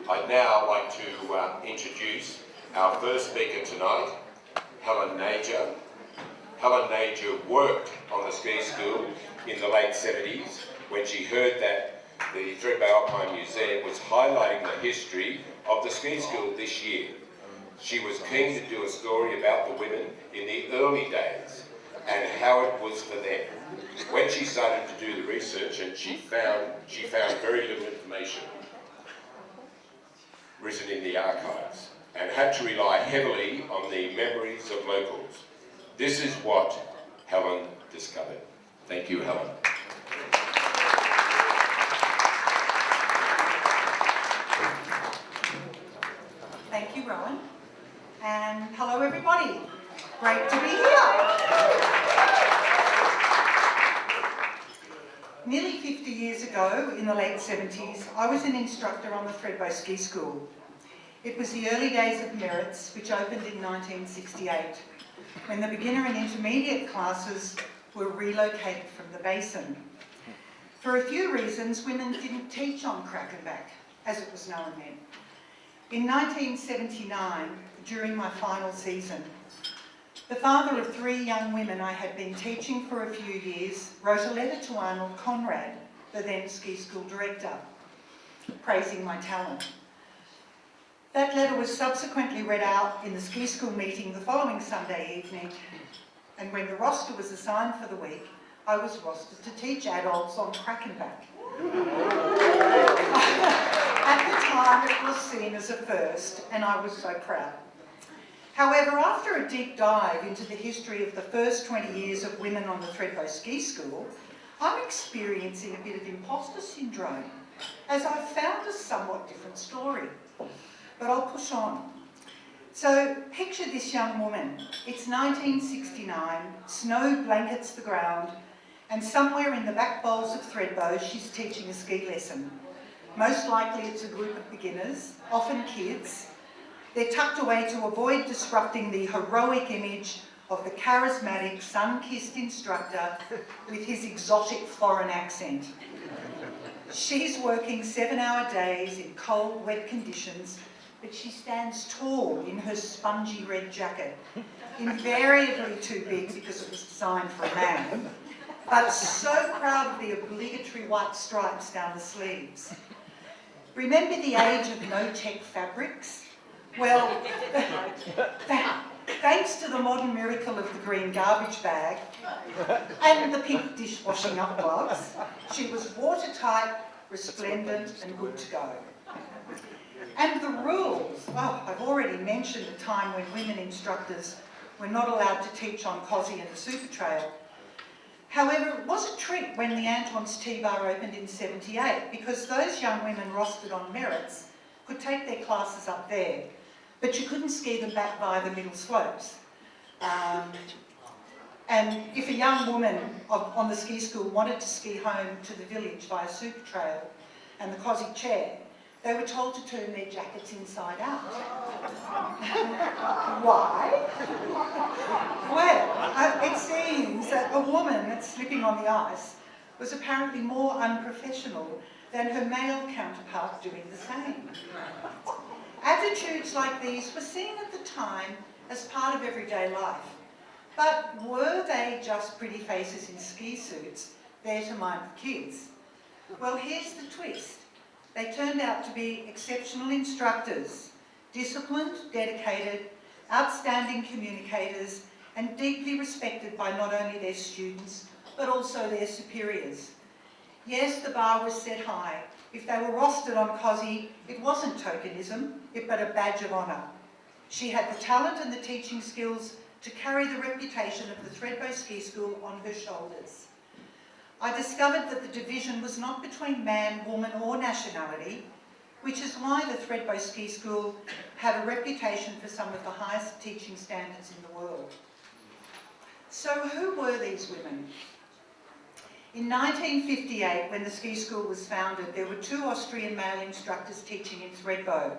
I'd now like to introduce our first speaker tonight, Helen Najar. Helen Najar worked on the ski school in the late 70s when she heard that the Thredbo Alpine Museum was highlighting the history of the ski school this year. She was keen to do a story about the women in the early days and how it was for them. When she started to do the research, and she found very little information written in the archives and had to rely heavily on the memories of locals. This is what Helen discovered. Thank you, Helen. Thank you, Rowan. And hello, everybody. Great to be here. Nearly 50 years ago, in the late 70s, I was an instructor on the Thredbo Ski School. It was the early days of Merritts, which opened in 1968, when the beginner and intermediate classes were relocated from the basin. For a few reasons, women didn't teach on Krakenbach, as it was known then. In 1979, during my final season, the father of 3 young women I had been teaching for a few years wrote a letter to Arnold Conrad, the then ski school director, praising my talent. That letter was subsequently read out in the ski school meeting the following Sunday evening, and when the roster was assigned for the week, I was rostered to teach adults on Krakenbach. At the time, it was seen as a first, and I was so proud. However, after a deep dive into the history of the first 20 years of women on the Thredbo Ski School, I'm experiencing a bit of imposter syndrome, as I've found a somewhat different story. But I'll push on. So, picture this young woman. It's 1969, snow blankets the ground, and somewhere in the back bowls of Thredbo, she's teaching a ski lesson. Most likely it's a group of beginners, often kids. They're tucked away to avoid disrupting the heroic image of the charismatic, sun-kissed instructor with his exotic foreign accent. She's working 7-hour days in cold, wet conditions, but she stands tall in her spongy red jacket, invariably too big because it was designed for a man, but so proud of the obligatory white stripes down the sleeves. Remember the age of no-tech fabrics? Well, thanks to the modern miracle of the green garbage bag and the pink dishwashing up gloves, she was watertight, resplendent and good to go. And the rules, oh, I've already mentioned a time when women instructors were not allowed to teach on Cosy and the Super Trail. However, it was a treat when the Anton's T-Bar opened in 78, because those young women rostered on Merritts could take their classes up there, but you couldn't ski them back via the middle slopes. And if a young woman on the ski school wanted to ski home to the village via Super Trail and the Cosy chair, they were told to turn their jackets inside out. Why? Well, it seems that a woman that's slipping on the ice was apparently more unprofessional than her male counterpart doing the same. Attitudes like these were seen at the time as part of everyday life. But were they just pretty faces in ski suits there to mind the kids? Well, here's the twist. They turned out to be exceptional instructors, disciplined, dedicated, outstanding communicators, and deeply respected by not only their students, but also their superiors. Yes, the bar was set high. If they were rostered on Cosy, it wasn't tokenism, but a badge of honour. She had the talent and the teaching skills to carry the reputation of the Thredbo Ski School on her shoulders. I discovered that the division was not between man, woman or nationality, which is why the Thredbo Ski School had a reputation for some of the highest teaching standards in the world. So who were these women? In 1958, when the ski school was founded, there were 2 Austrian male instructors teaching in Thredbo.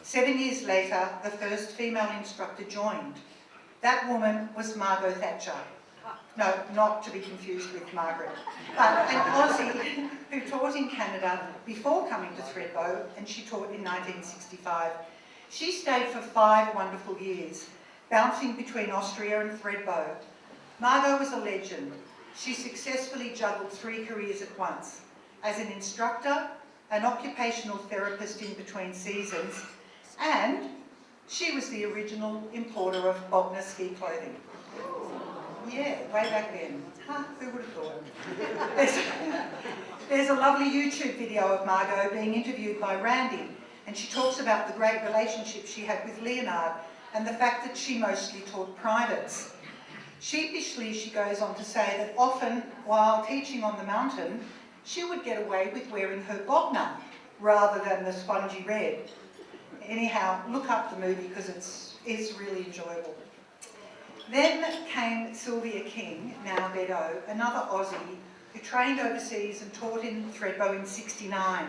7 years later, the first female instructor joined. That woman was Margot Thatcher, No, not to be confused with Margaret. An Aussie who taught in Canada before coming to Thredbo, and she taught in 1965. She stayed for 5 wonderful years, bouncing between Austria and Thredbo. Margot was a legend. She successfully juggled 3 careers at once, as an instructor, an occupational therapist in between seasons, and she was the original importer of Bogner ski clothing. Yeah, way back then. Huh, who would have thought? There's a lovely YouTube video of Margot being interviewed by Randy, and she talks about the great relationship she had with Leonard and the fact that she mostly taught privates. Sheepishly, she goes on to say that often, while teaching on the mountain, she would get away with wearing her Bogner rather than the spongy red. Anyhow, look up the movie because it's really enjoyable. Then came Sylvia King, now Bedo, another Aussie who trained overseas and taught in Thredbo in '69.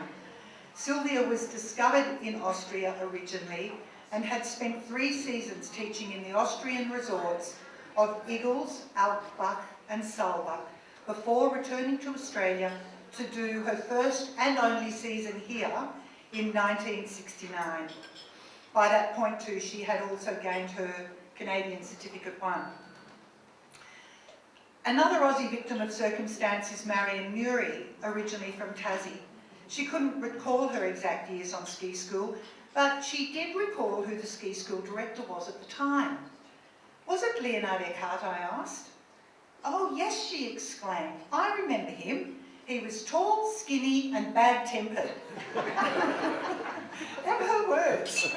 Sylvia was discovered in Austria originally and had spent 3 seasons teaching in the Austrian resorts of Igels, Alpbach and Saalbach before returning to Australia to do her first and only season here in 1969. By that point too, she had also gained her Canadian Certificate 1. Another Aussie victim of circumstance is Marion Murray, originally from Tassie. She couldn't recall her exact years on ski school, but she did recall who the ski school director was at the time. Was it Leonard Eckhart, I asked. Oh yes, she exclaimed. I remember him. He was tall, skinny and bad-tempered. They were her words.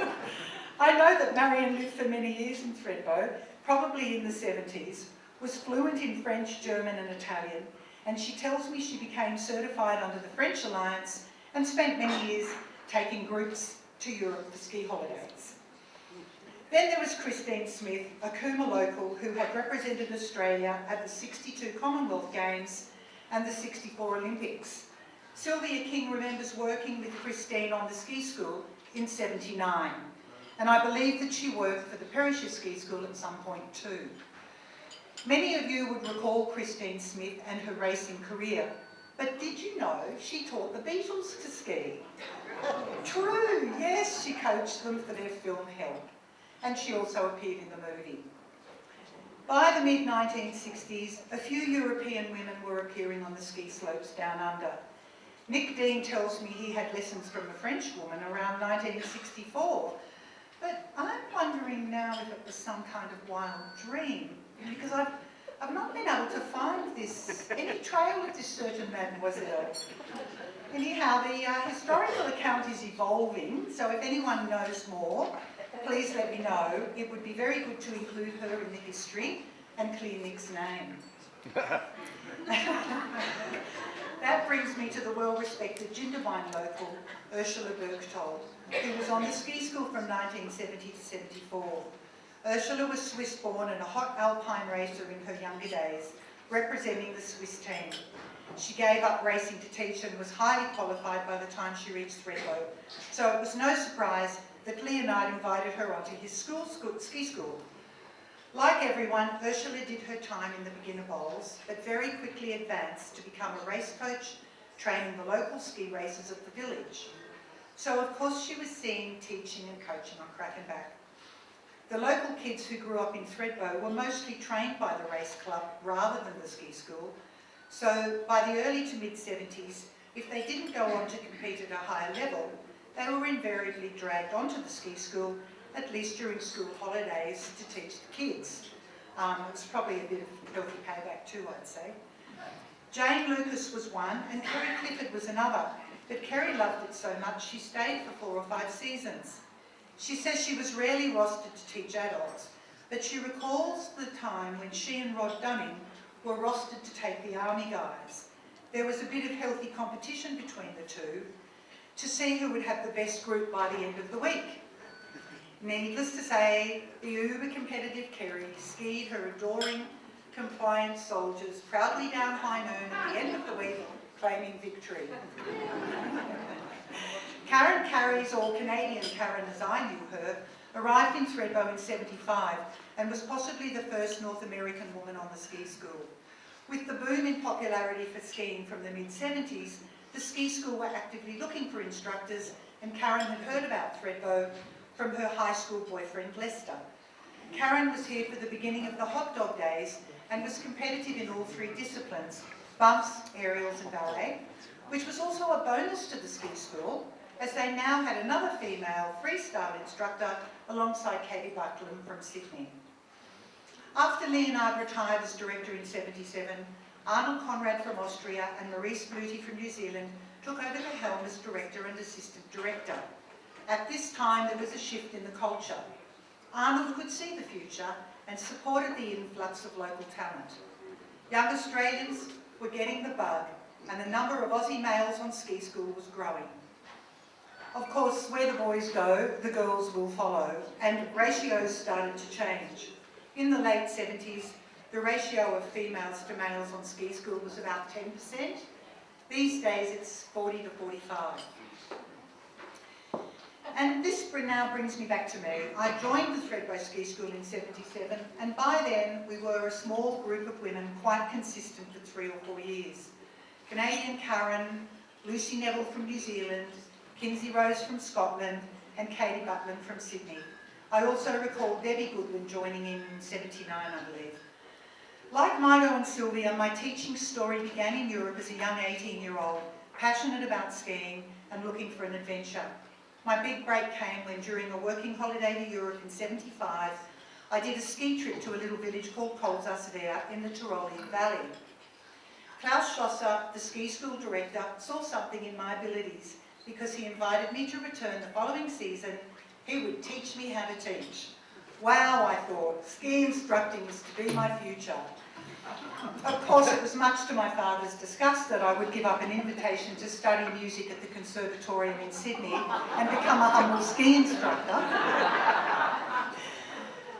I know that Marion lived for many years in Thredbo, probably in the 70s, was fluent in French, German and Italian, and she tells me she became certified under the French Alliance and spent many years taking groups to Europe for ski holidays. Then there was Christine Smith, a Cooma local who had represented Australia at the '62 Commonwealth Games and the '64 Olympics. Sylvia King remembers working with Christine on the ski school in '79, and I believe that she worked for the Perisher Ski School at some point too. Many of you would recall Christine Smith and her racing career, but did you know she taught the Beatles to ski? True, yes, she coached them for their film Help, and she also appeared in the movie. By the mid-1960s, a few European women were appearing on the ski slopes down under. Nick Dean tells me he had lessons from a French woman around 1964, but I'm wondering now if it was some kind of wild dream, because I've not been able to find any trail of this certain mademoiselle. Anyhow, the historical account is evolving, so if anyone knows more, please let me know. It would be very good to include her in the history and clear Nick's name. That brings me to the well-respected Jindabyne local, Ursula Berchtold, who was on the ski school from 1970 to '74. Ursula was Swiss-born and a hot alpine racer in her younger days, representing the Swiss team. She gave up racing to teach and was highly qualified by the time she reached Thredbo, so it was no surprise that Leonard invited her onto his ski school. Like everyone, Ursula did her time in the beginner bowls, but very quickly advanced to become a race coach, training the local ski racers of the village. So of course she was seen teaching and coaching on Crackenback. The local kids who grew up in Thredbo were mostly trained by the race club rather than the ski school, so by the early to mid-70s, if they didn't go on to compete at a higher level, they were invariably dragged onto the ski school, at least during school holidays, to teach the kids. It's probably a bit of healthy payback too, I'd say. Jane Lucas was one, and Kerry Clifford was another, but Kerry loved it so much she stayed for 4 or 5 seasons. She says she was rarely rostered to teach adults, but she recalls the time when she and Rod Dunning were rostered to take the army guys. There was a bit of healthy competition between the two to see who would have the best group by the end of the week. Needless to say, the uber-competitive Kerry skied her adoring, compliant soldiers proudly down High Noon at the end of the week, claiming victory. Karen Carey's, or Canadian Karen as I knew her, arrived in Thredbo in '75 and was possibly the first North American woman on the ski school. With the boom in popularity for skiing from the mid-'70s, the ski school were actively looking for instructors, and Karen had heard about Thredbo from her high school boyfriend Lester. Karen was here for the beginning of the hot dog days and was competitive in all three disciplines, bumps, aerials and ballet, which was also a bonus to the ski school, as they now had another female freestyle instructor alongside Katie Buckland from Sydney. After Leonard retired as director in '77, Arnold Conrad from Austria and Maurice Bluty from New Zealand took over the helm as director and assistant director. At this time, there was a shift in the culture. Arnold could see the future and supported the influx of local talent. Young Australians were getting the bug, and the number of Aussie males on ski school was growing. Of course, where the boys go, the girls will follow, and ratios started to change. In the late '70s, the ratio of females to males on ski school was about 10%. These days, it's 40 to 45. And this now brings me back to me. I joined the Thredbo Ski School in '77, and by then we were a small group of women, quite consistent for 3 or 4 years. Canadian Karen, Lucy Neville from New Zealand, Kinsey Rose from Scotland, and Katie Buckland from Sydney. I also recall Debbie Goodwin joining in '79, I believe. Like Mido and Sylvia, my teaching story began in Europe as a young 18-year-old, passionate about skiing and looking for an adventure. My big break came when, during a working holiday to Europe in '75, I did a ski trip to a little village called Kolsasver in the Tyrolean Valley. Klaus Schlosser, the ski school director, saw something in my abilities because he invited me to return the following season. He would teach me how to teach. Wow, I thought, ski instructing was to be my future. Of course, it was much to my father's disgust that I would give up an invitation to study music at the Conservatorium in Sydney and become a humble ski instructor.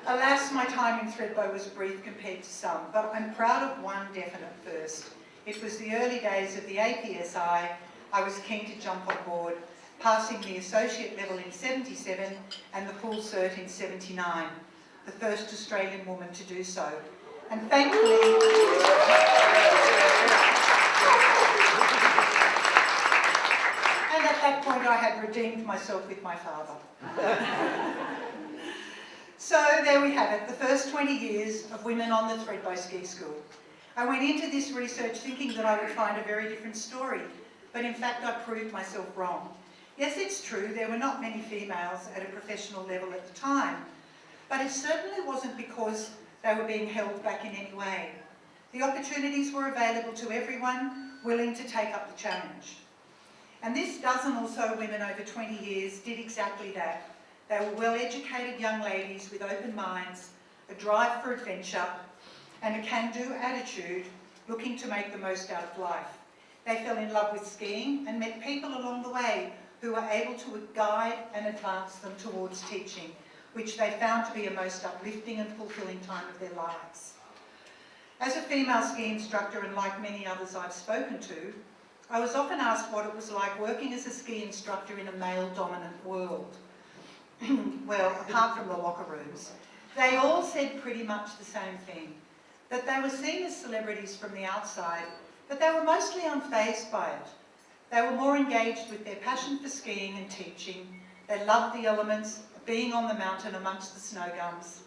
Alas, my time in Thredbo was brief compared to some, but I'm proud of one definite first. It was the early days of the APSI. I was keen to jump on board, passing the associate level in '77 and the full cert in '79, the first Australian woman to do so. And thankfully, and at that point I had redeemed myself with my father. So there we have it, the first 20 years of women on the Thredbo Ski School. I went into this research thinking that I would find a very different story, but in fact I proved myself wrong. Yes, it's true, there were not many females at a professional level at the time, but it certainly wasn't because they were being held back in any way. The opportunities were available to everyone willing to take up the challenge. And this dozen or so women over 20 years did exactly that. They were well-educated young ladies with open minds, a drive for adventure, and a can-do attitude, looking to make the most out of life. They fell in love with skiing and met people along the way who were able to guide and advance them towards teaching, which they found to be a most uplifting and fulfilling time of their lives. As a female ski instructor, and like many others I've spoken to, I was often asked what it was like working as a ski instructor in a male-dominant world. Well, apart from the locker rooms, they all said pretty much the same thing, that they were seen as celebrities from the outside, but they were mostly unfazed by it. They were more engaged with their passion for skiing and teaching. They loved the elements, being on the mountain amongst the snow gums.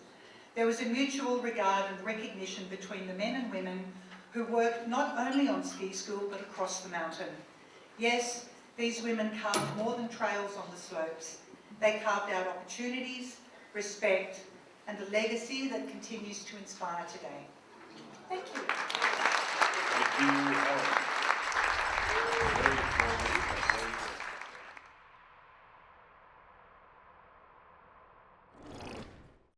There was a mutual regard and recognition between the men and women who worked not only on ski school but across the mountain. Yes, these women carved more than trails on the slopes. They carved out opportunities, respect, and a legacy that continues to inspire today. Thank you. Thank you.